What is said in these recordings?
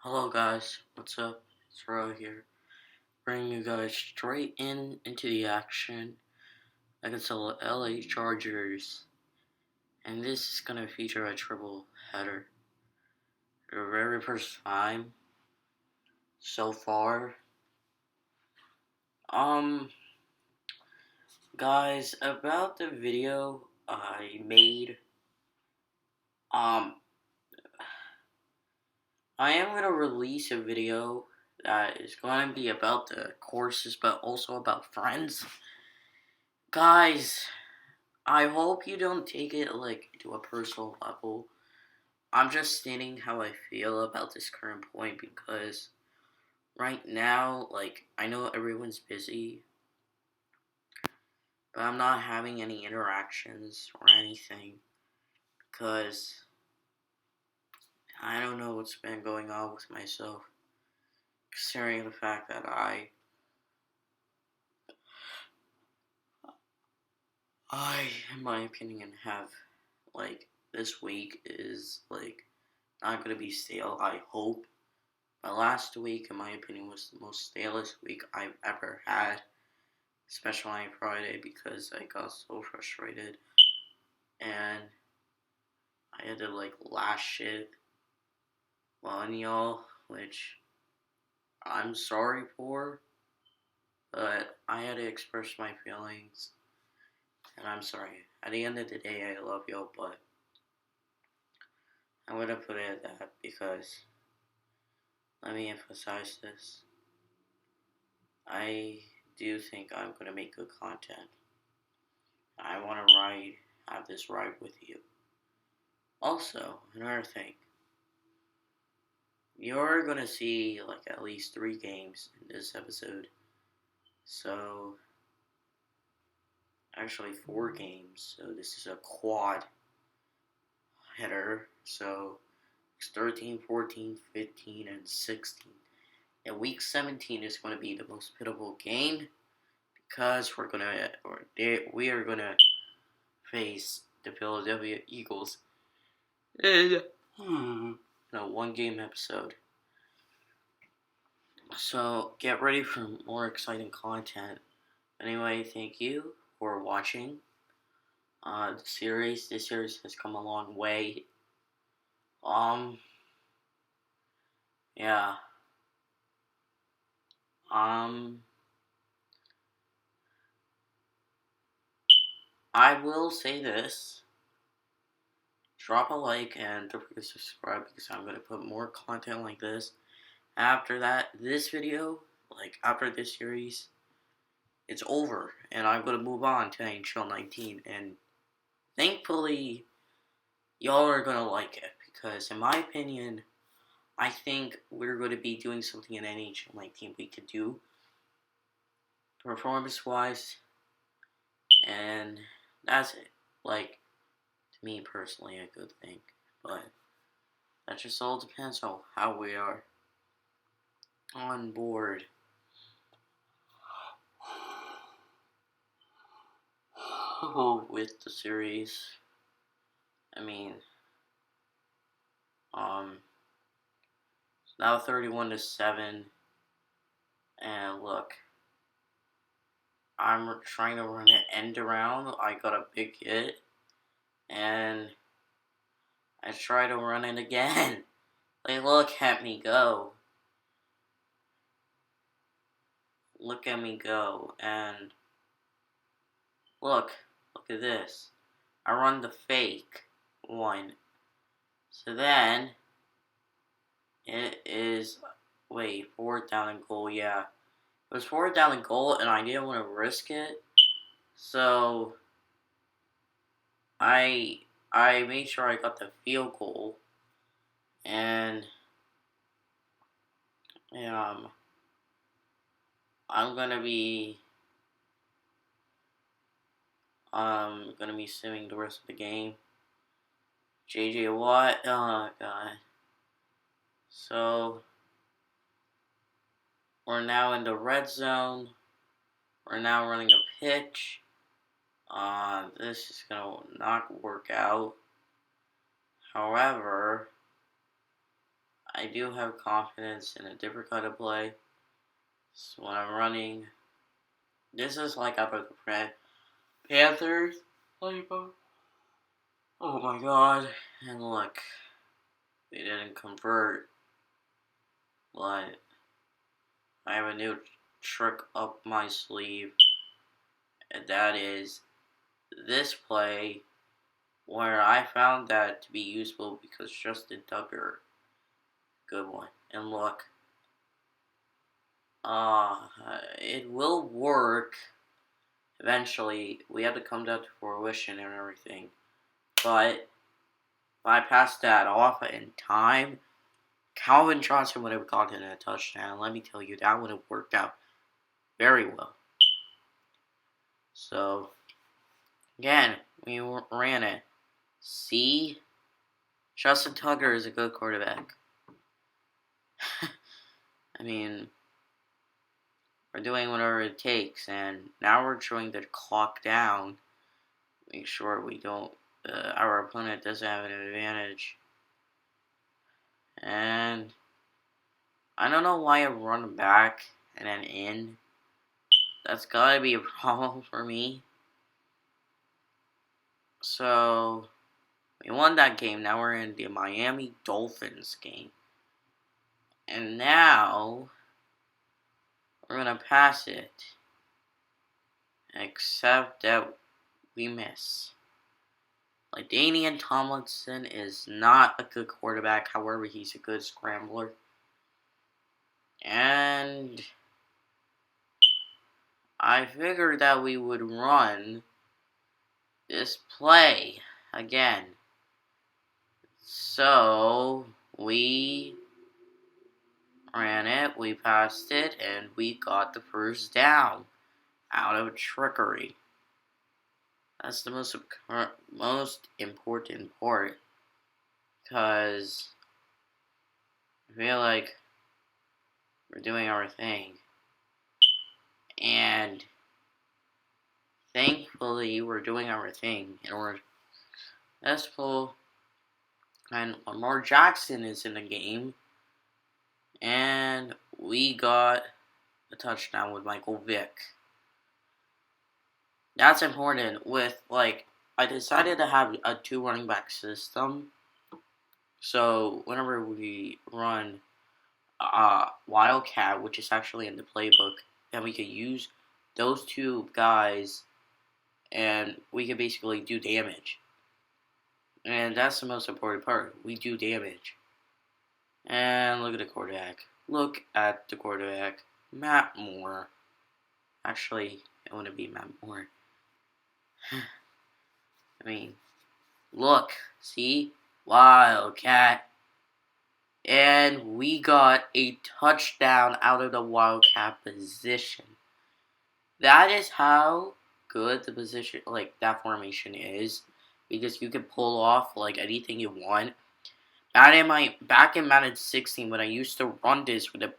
Hello guys, what's up? It's Ro here, bringing you guys straight into the action against the LA Chargers, and this is gonna feature a triple header. The very first time so far. Um, guys, about the video I made, um, I am gonna release a video that is going to be about the courses, but also about friends. Guys, I hope you don't take it like to a personal level. I'm just stating how I feel about this current point because right now, like, I know everyone's busy, but I'm not having any interactions or anything because I don't know what's been going on with myself, considering the fact that in my opinion, have, like, this week is, like, not gonna be stale, I hope. My last week, in my opinion, was the most stalest week I've ever had, especially on Friday, because I got so frustrated and I had to like lash shit on y'all, which I'm sorry for, but I had to express my feelings, and I'm sorry. At the end of the day, I love y'all, but I'm gonna put it at that because let me emphasize this. I do think I'm gonna make good content. I want to have this ride with you. Also, another thing, you're gonna see like at least 3 games in this episode. So, actually 4 games. So this is a quad header. So it's 13, 14, 15, and 16. And week 17 is going to be the most pivotal game because we are gonna face the Philadelphia Eagles in a 1 game episode. So get ready for more exciting content. Anyway, thank you for watching the series. This series has come a long way. Yeah. I will say this. Drop a like and don't forget to subscribe because I'm going to put more content like this. After this video, like after this series, it's over. And I'm going to move on to NHL 19. And thankfully, y'all are going to like it. Because in my opinion, I think we're going to be doing something in NHL 19 we could do. Performance-wise. And that's it. Like, to me personally, a good thing. But that just all depends on how we are on board with the series. I mean, it's now 31-7, and look, I'm trying to run an end around. I got a big hit, and I try to run it again. Like, look at me go. Look at me go, and look at this. I run the fake one. So then, it is, wait, 4th down and goal, yeah. It was 4th down and goal, and I didn't want to risk it. So, I made sure I got the field goal. And, I'm gonna be suing the rest of the game. JJ Watt, oh god. So, we're now in the red zone. We're now running a pitch. This is gonna not work out. However, I do have confidence in a different kind of play. So when I'm running, this is like up at the Panthers playbook. Oh my god. And look, they didn't convert, but I have a new trick up my sleeve, and that is this play where I found that to be useful because Justin Tucker, good one. And look, it will work eventually. We have to come down to fruition and everything. But if I pass that off in time, Calvin Johnson would have gotten a touchdown. Let me tell you, that would have worked out very well. So, again, we ran it. See? Justin Tucker is a good quarterback. I mean, we're doing whatever it takes, and now we're trying to clock down. Make sure we don't, our opponent doesn't have an advantage. And I don't know why I run back and then in. That's gotta be a problem for me. So, we won that game. Now we're in the Miami Dolphins game. And now, we're gonna pass it. Except that we miss. Like, Danian Tomlinson is not a good quarterback. However, he's a good scrambler. And I figured that we would run this play again. So, we ran it, we passed it, and we got the first down out of trickery. That's the most important part, because I feel like we're doing our thing. And thankfully, we're doing our thing, and we're successful. And Lamar Jackson is in the game, and we got a touchdown with Michael Vick. That's important. I decided to have a 2 running back system, so whenever we run Wildcat, which is actually in the playbook, then we could use those 2 guys, and we could basically do damage. And that's the most important part. We do damage. And look at the quarterback. Look at the quarterback. Matt Moore. Actually, it wouldn't be Matt Moore. I mean, look. See? Wildcat. And we got a touchdown out of the Wildcat position. That is how good the position, that formation is. Because you can pull off, anything you want. Back in Madden 16, when I used to run this with the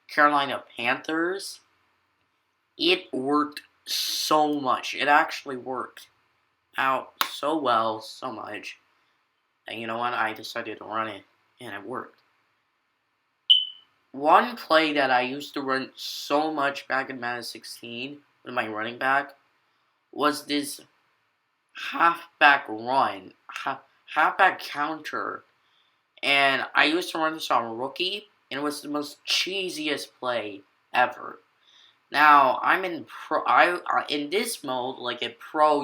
Carolina Panthers, it worked so much. It actually worked out so well, so much. And you know what? I decided to run it, and it worked. One play that I used to run so much back in Madden 16 with my running back was this halfback run, halfback counter, and I used to run this on rookie, and it was the most cheesiest play ever. Now I'm in pro. In this mode, in pro,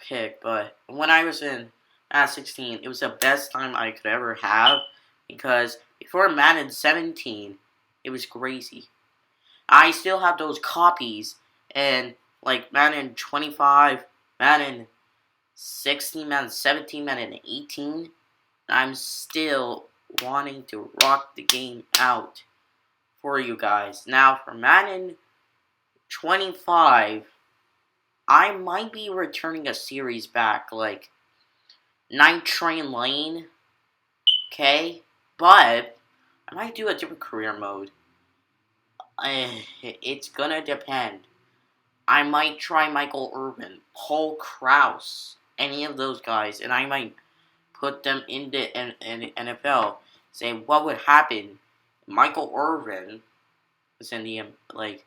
pick. But when I was in Madden 16, it was the best time I could ever have, because before Madden 17, it was crazy. I still have those copies, and Madden 25, Madden 16, Madden 17, Madden 18, I'm still wanting to rock the game out for you guys. Now, for Madden 25, I might be returning a series back, Night Train Lane, okay? But I might do a different career mode. It's gonna depend. I might try Michael Irvin, Paul Krause, any of those guys, and I might put them in the NFL, saying what would happen. Michael Irvin is in the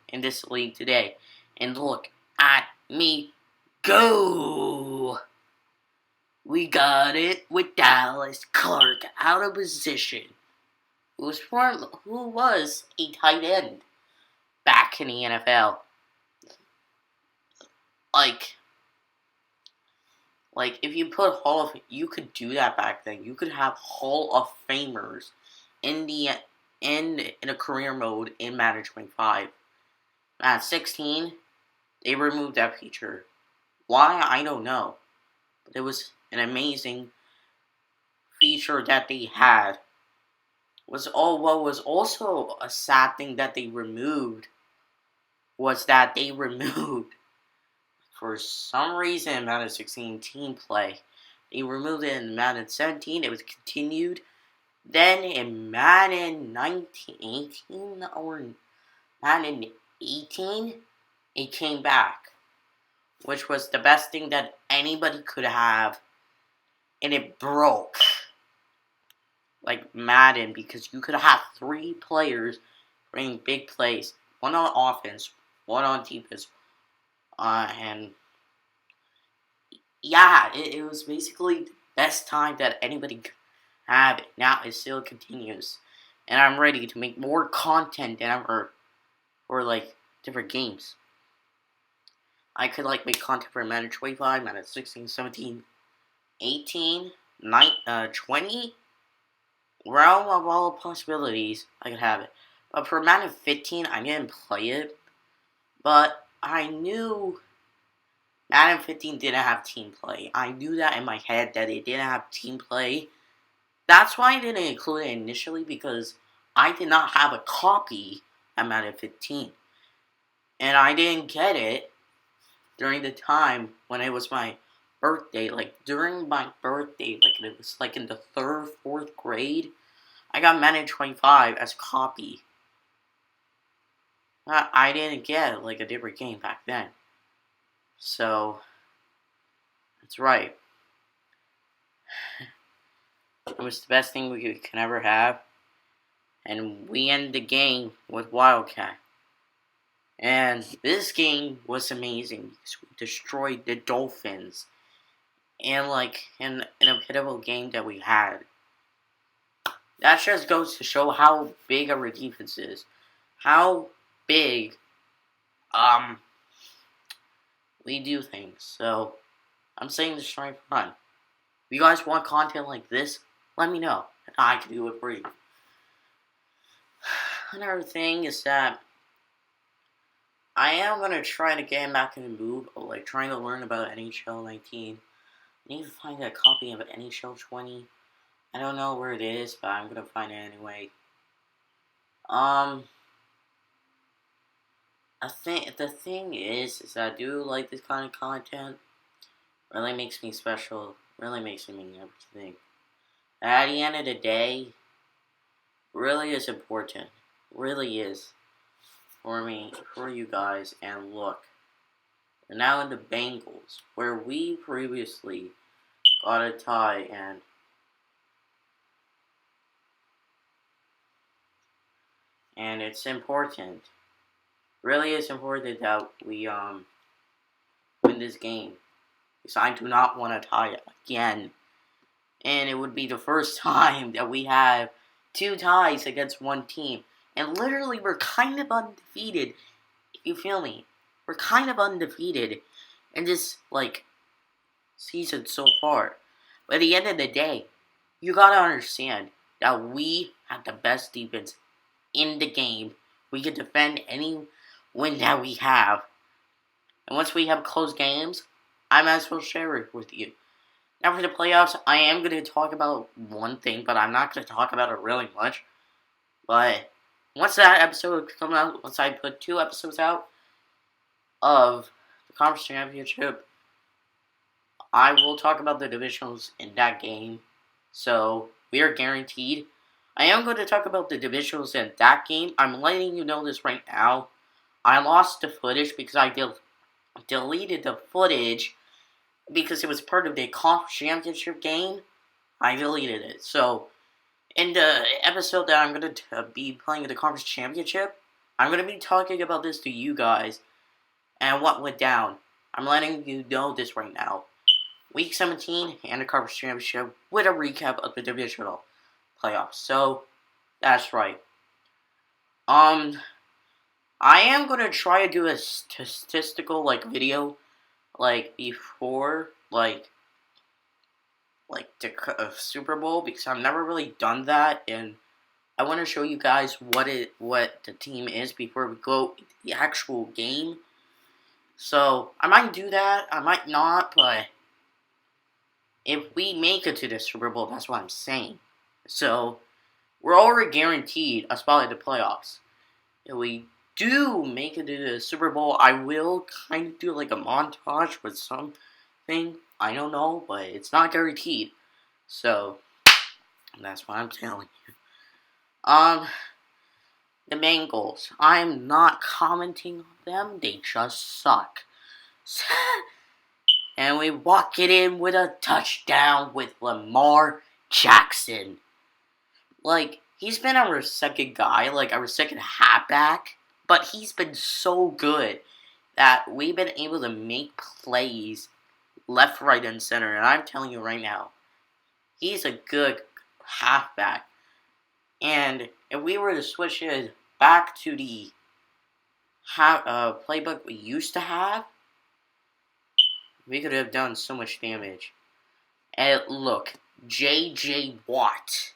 in this league today, and look at me go. We got it with Dallas Clark out of position. Who was a tight end back in the NFL. Like if you put you could do that back then. You could have Hall of Famers in a career mode in Madden 25. At 16, they removed that feature. Why, I don't know. But it was an amazing feature that they had. What was also a sad thing that they removed was that they removed, for some reason, in Madden 16 team play. They removed it in Madden 17. It was continued. Then in Madden 18 or Madden 18, it came back, which was the best thing that anybody could have, and it broke like Madden, because you could have 3 players bringing big plays, one on offense, one on defense, and yeah, it was basically the best time that anybody could have. Now it still continues, and I'm ready to make more content than ever for different games. I could make content for Madden 25, Madden 16, 17, 18, 20. Realm of all possibilities, I could have it. But for Madden 15, I didn't play it. But I knew Madden 15 didn't have team play. I knew that in my head that it didn't have team play. That's why I didn't include it initially, because I did not have a copy of Madden 15. And I didn't get it during the time when it was my birthday. During my birthday, it was in the 3rd, 4th grade, I got Madden 25 as a copy. I didn't get a different game back then. So, that's right. It was the best thing we could ever have. And we end the game with Wildcat. And this game was amazing because we destroyed the Dolphins. And in a pitiful game that we had. That just goes to show how big our defense is. How big we do things. So I'm saying this right for fun. If you guys want content like this, let me know. And I can do it for you. Another thing is that I am going to try to get back in the mood of trying to learn about NHL 19. I need to find a copy of NHL 20. I don't know where it is, but I'm going to find it anyway. The thing is that I do like this kind of content. Really makes me special. Really makes me mean everything. At the end of the day, really is important. Really is. For me, for you guys. And look, we're now in the Bengals, where we previously got a tie, and it's important. Really is important that we win this game, because I do not want to tie it again. And it would be the first time that we have 2 ties against one team. And literally, we're kind of undefeated, if you feel me. We're kind of undefeated in this, season so far. But at the end of the day, you gotta understand that we have the best defense in the game. We can defend any win that we have. And once we have close games, I might as well share it with you. Now for the playoffs, I am going to talk about one thing, but I'm not going to talk about it really much. But once that episode comes out, once I put 2 episodes out of the Conference Championship, I will talk about the divisionals in that game. So, we are guaranteed. I am going to talk about the divisionals in that game. I'm letting you know this right now. I lost the footage because I deleted the footage because it was part of the Conference Championship game. I deleted it. So, in the episode that I'm going to be playing the conference championship, I'm going to be talking about this to you guys and what went down. I'm letting you know this right now. Week 17 and the conference championship with a recap of the divisional playoffs. So, that's right. I am going to try to do a statistical, video, before, the Super Bowl, because I've never really done that, and I want to show you guys what the team is before we go the actual game. So I might do that, I might not, but if we make it to the Super Bowl, that's what I'm saying. So we're already guaranteed a spot in the playoffs. If we do make it to the Super Bowl, I will kind of do like a montage with something. I don't know, but it's not guaranteed. So that's what I'm telling you. The Bengals. I'm not commenting on them. They just suck. And we walk it in with a touchdown with Lamar Jackson. He's been our second guy, our second halfback. But he's been so good that we've been able to make plays left, right, and center. And I'm telling you right now, he's a good halfback. And if we were to switch it back to the playbook we used to have, we could have done so much damage. And look, J.J. Watt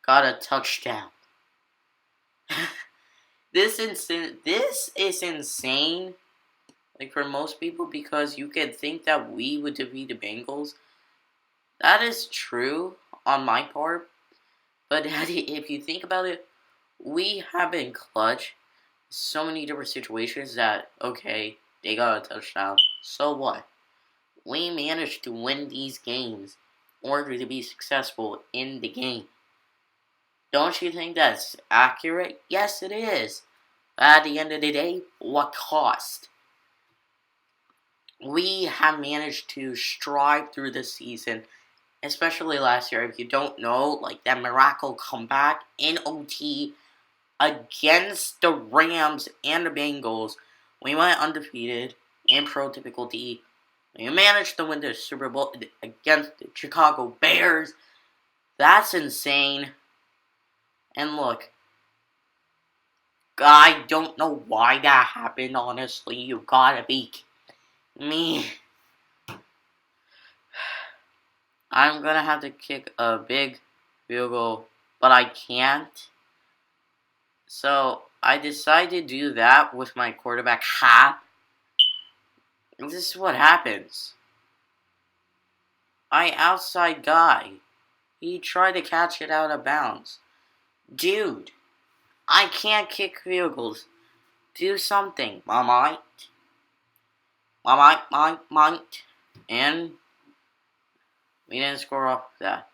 got a touchdown. This is insane. For most people, because you could think that we would defeat the Bengals. That is true on my part. But if you think about it, we have been clutch so many different situations that, okay, they got a touchdown. So what? We managed to win these games in order to be successful in the game. Don't you think that's accurate? Yes, it is. But at the end of the day, what cost? We have managed to strive through the season, especially last year. If you don't know, that miracle comeback in OT against the Rams and the Bengals, we went undefeated in prototypical D. We managed to win the Super Bowl against the Chicago Bears. That's insane. And look, I don't know why that happened, honestly. You gotta be me. I'm gonna have to kick a big field goal, but I can't. So I decided to do that with my quarterback Hap. This is what happens. My outside guy, he tried to catch it out of bounds. Dude, I can't kick field goals. Do something, might. And we didn't score off that.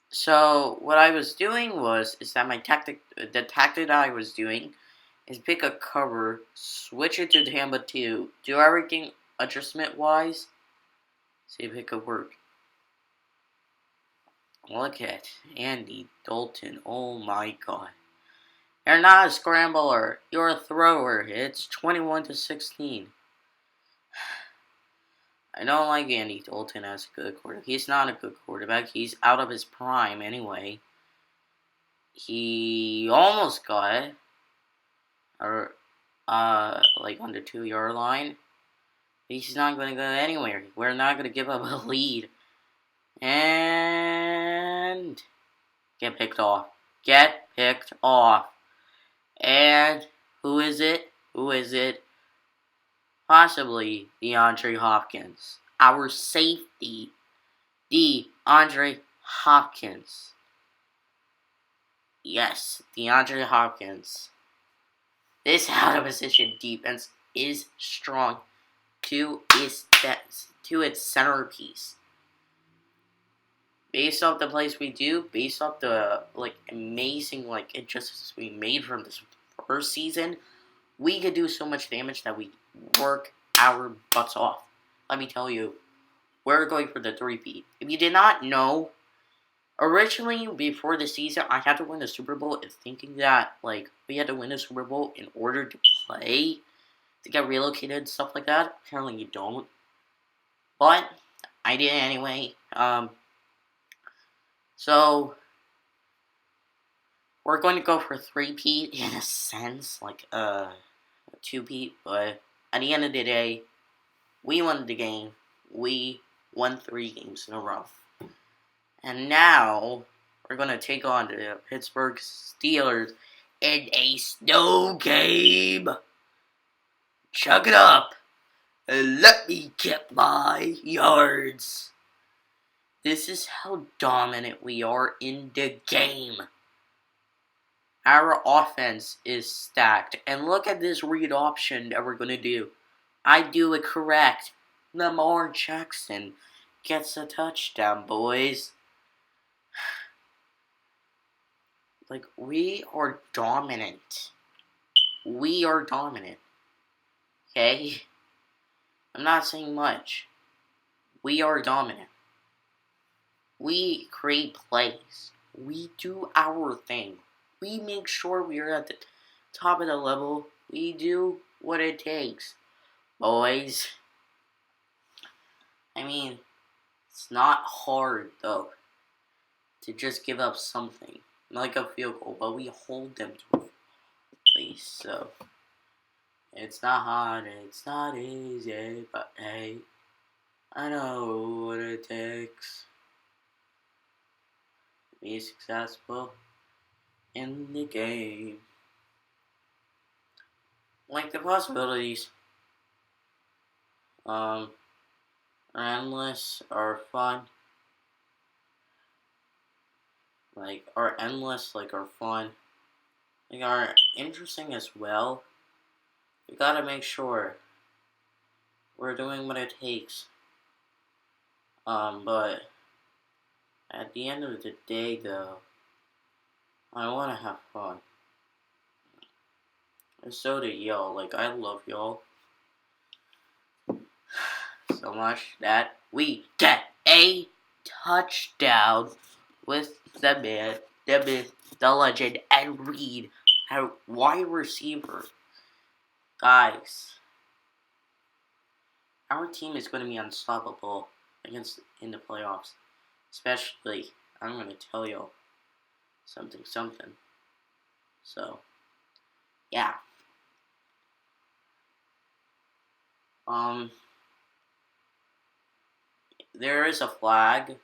So what I was doing is that the tactic I was doing is pick a cover, switch it to Tampa 2, do everything adjustment-wise, see if it could work. Look at Andy Dalton, oh my god. You're not a scrambler, you're a thrower. It's 21-16. I don't like Andy Dalton as a good quarterback. He's not a good quarterback. He's out of his prime anyway. He almost got it. Or, on the 2-yard line. He's not going to go anywhere. We're not going to give up a lead. And get picked off. And who is it? Possibly DeAndre Hopkins. Our safety, DeAndre Hopkins. Yes, DeAndre Hopkins. This out-of-position defense is strong to its centerpiece. Based off the plays we do, based off the amazing adjustments we made from this first season, we could do so much damage that we work our butts off. Let me tell you, we're going for the 3-peat. If you did not know, originally, before the season, I had to win the Super Bowl and thinking that, like, we had to win the Super Bowl in order to play, to get relocated and stuff like that. Apparently you don't. But, I did anyway. So, we're going to go for 3-peat in a sense, like, 2-peat, but at the end of the day, we won the game. We won 3 games in a row. And now, we're going to take on the Pittsburgh Steelers in a snow game. Chug it up and let me get my yards. This is how dominant we are in the game. Our offense is stacked. And look at this read option that we're going to do. I do it correct. Lamar Jackson gets a touchdown, boys. Like, we are dominant. We are dominant. Okay? I'm not saying much. We are dominant. We create plays. We do our thing. We make sure we are at the top of the level. We do what it takes, boys. I mean, it's not hard, though, to just give up something. Like a field goal, but we hold them to it. At least, so. It's not hard, it's not easy, but hey, I know what it takes to be successful in the game. Like, the possibilities are endless, are fun. Like, are endless, like, are fun. Like, are interesting as well. We gotta make sure we're doing what it takes. But at the end of the day, though, I wanna have fun. And so do y'all. Like, I love y'all so much that we get a touchdown with the man, the myth, the legend, and Reed, our wide receiver. Guys, our team is going to be unstoppable in the playoffs. Especially, I'm going to tell y'all something. So, yeah. There is a flag.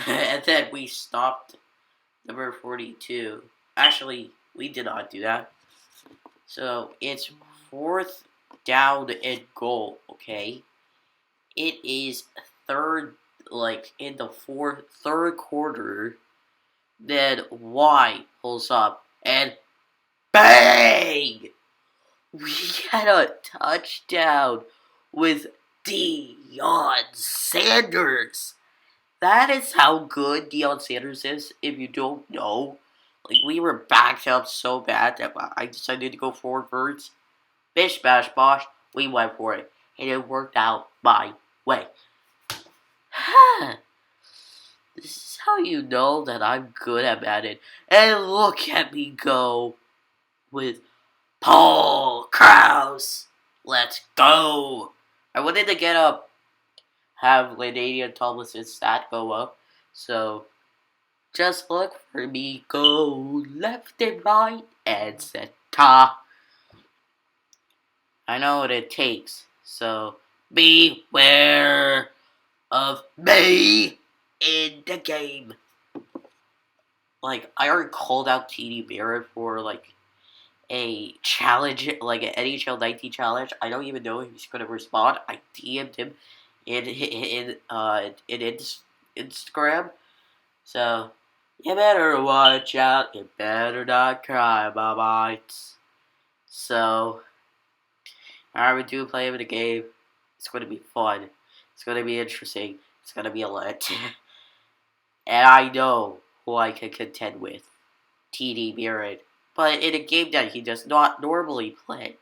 And then we stopped number 42. Actually, we did not do that. So, it's 4th down and goal, okay? It is third, like, in the third quarter. Then Y pulls up, and bang! We had a touchdown with Deion Sanders. That is how good Deion Sanders is, if you don't know. Like, we were backed up so bad that I decided to go forward first. Bish bash bosh, we went for it. And it worked out my way. This is how you know that I'm good at Madden. And look at me go with Paul Krause. Let's go. I wanted to have LaDainian Tomlinson's stat go up. So, just look for me go left and right and center. I know what it takes. So, beware of me in the game. Like, I already called out TD Barrett for, like, a challenge, like an NHL 19 challenge. I don't even know if he's gonna respond. I DM'd him in Instagram. So, you better watch out. You better not cry, my mates. So, alright, we do play him in a game. It's gonna be fun. It's gonna be interesting. It's gonna be a lot. And I know who I can contend with. TD Barrett. But in a game that he does not normally play.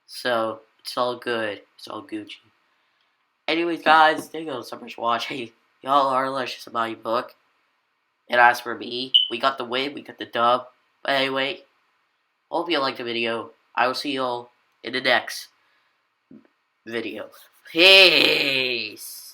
So, it's all good. It's all Gucci. Anyways, guys, thank you so much for watching. Y'all are delicious in my book. And as for me, we got the win, we got the dub. But anyway, hope you liked the video. I will see y'all in the next video. Peace!